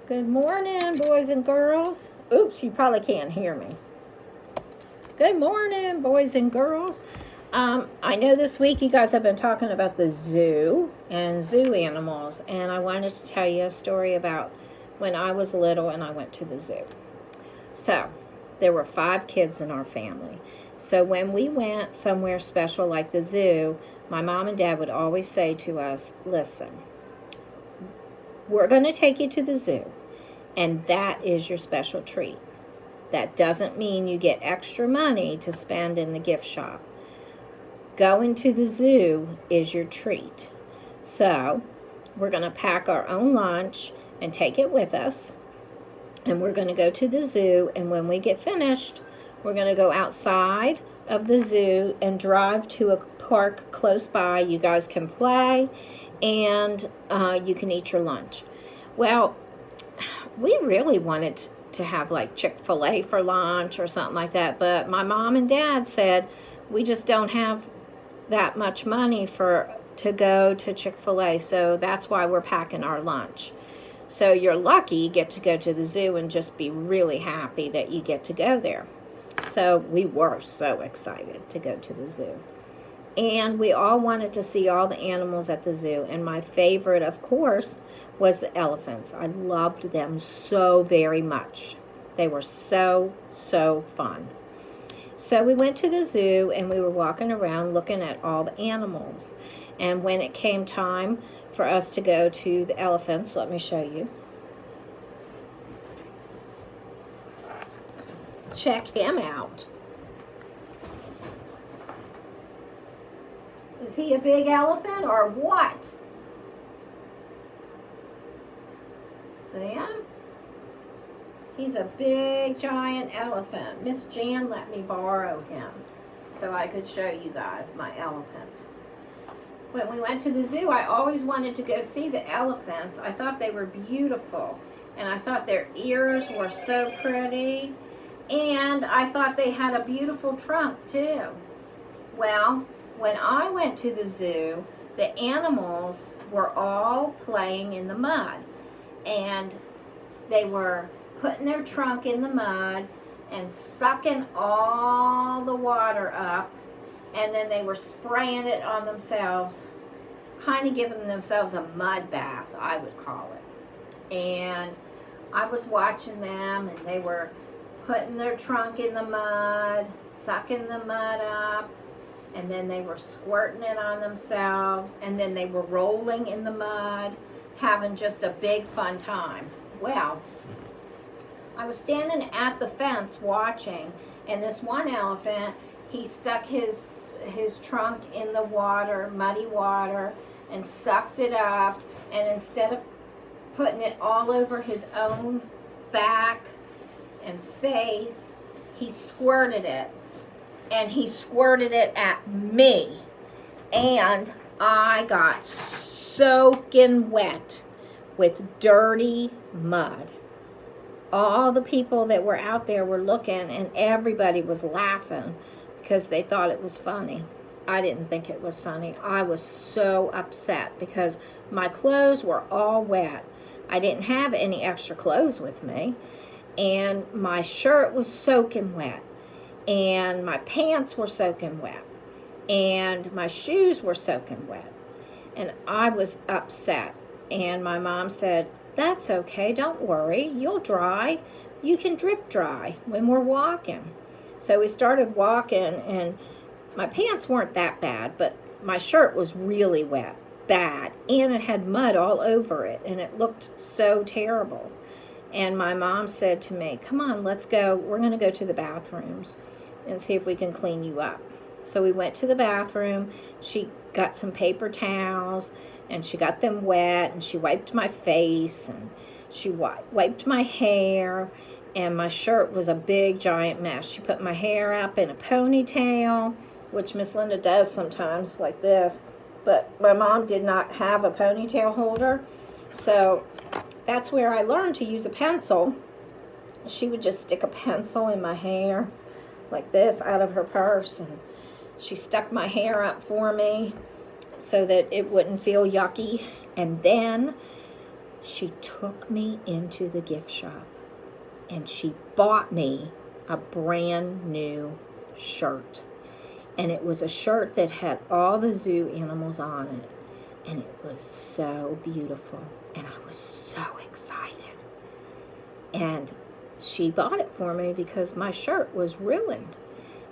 Good morning, boys and girls. Oops, you probably can't hear me. Good morning, boys and girls. I know this week you guys have been talking about the zoo and zoo animals, and I wanted to tell you a story about when I was little and I went to the zoo. So, there were 5 kids in our family. So, when we went somewhere special like the zoo, my mom and dad would always say to us, listen, we're going to take you to the zoo, and that is your special treat. That doesn't mean you get extra money to spend in the gift shop. Going to the zoo is your treat. So, we're going to pack our own lunch and take it with us. And we're going to go to the zoo, and when we get finished, we're going to go outside of the zoo and drive to a park close by. You guys can play, and you can eat your lunch. Well, we really wanted to have like Chick-fil-A for lunch or something like that, but my mom and dad said we just don't have that much money to go to Chick-fil-A, so that's why we're packing our lunch. So you're lucky you get to go to the zoo and just be really happy that you get to go there. So we were so excited to go to the zoo. And we all wanted to see all the animals at the zoo. And my favorite, of course, was the elephants. I loved them so very much. They were so, so fun. So we went to the zoo and we were walking around looking at all the animals. And when it came time for us to go to the elephants, let me show you. Check him out. Is he a big elephant or what? See him? He's a big giant elephant. Miss Jan let me borrow him so I could show you guys my elephant. When we went to the zoo, I always wanted to go see the elephants. I thought they were beautiful, and I thought their ears were so pretty, and I thought they had a beautiful trunk too. Well, when I went to the zoo, the animals were all playing in the mud, and they were putting their trunk in the mud and sucking all the water up, and then they were spraying it on themselves, kind of giving themselves a mud bath, I would call it. And I was watching them, and they were putting their trunk in the mud, sucking the mud up, and then they were squirting it on themselves, and then they were rolling in the mud, having just a big fun time. Well, I was standing at the fence watching, and this one elephant, he stuck his trunk in the water, muddy water, and sucked it up, and instead of putting it all over his own back and face, he squirted it. And he squirted it at me. And I got soaking wet with dirty mud. All the people that were out there were looking, and everybody was laughing because they thought it was funny. I didn't think it was funny. I was so upset because my clothes were all wet. I didn't have any extra clothes with me, and my shirt was soaking wet, and my pants were soaking wet, and my shoes were soaking wet, and I was upset. And my mom said, that's okay, don't worry, you'll dry. You can drip dry when we're walking. So we started walking, and my pants weren't that bad, but my shirt was really wet, bad, and it had mud all over it, and it looked so terrible. And my mom said to me, come on, let's go. We're going to go to the bathrooms and see if we can clean you up. So we went to the bathroom. She got some paper towels, and she got them wet, and she wiped my face, and she wiped my hair, and my shirt was a big, giant mess. She put my hair up in a ponytail, which Miss Linda does sometimes like this, but my mom did not have a ponytail holder, so that's where I learned to use a pencil. She would just stick a pencil in my hair like this out of her purse, and she stuck my hair up for me so that it wouldn't feel yucky. And then she took me into the gift shop and she bought me a brand new shirt. And it was a shirt that had all the zoo animals on it. And it was so beautiful. And I was so excited. And she bought it for me because my shirt was ruined.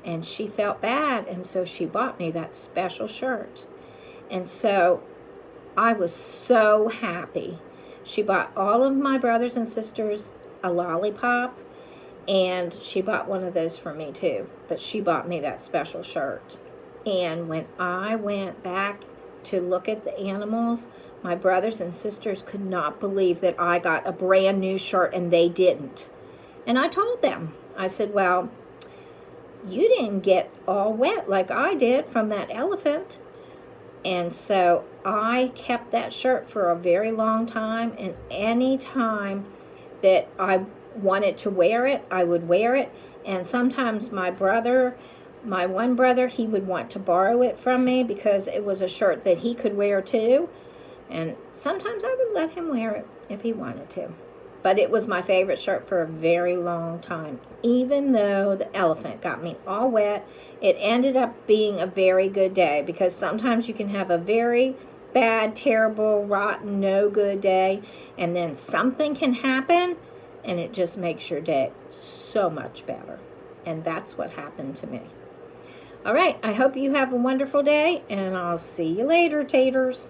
And she felt bad. And so she bought me that special shirt. And so I was so happy. She bought all of my brothers and sisters a lollipop. And she bought one of those for me too. But she bought me that special shirt. And when I went back to look at the animals, my brothers and sisters could not believe that I got a brand new shirt and they didn't. And I told them, I said, well, you didn't get all wet like I did from that elephant. And so I kept that shirt for a very long time. And any time that I wanted to wear it, I would wear it. And sometimes my one brother, he would want to borrow it from me because it was a shirt that he could wear too. And sometimes I would let him wear it if he wanted to. But it was my favorite shirt for a very long time. Even though the elephant got me all wet, it ended up being a very good day because sometimes you can have a very bad, terrible, rotten, no good day, and then something can happen and it just makes your day so much better. And that's what happened to me. All right, I hope you have a wonderful day, and I'll see you later, taters.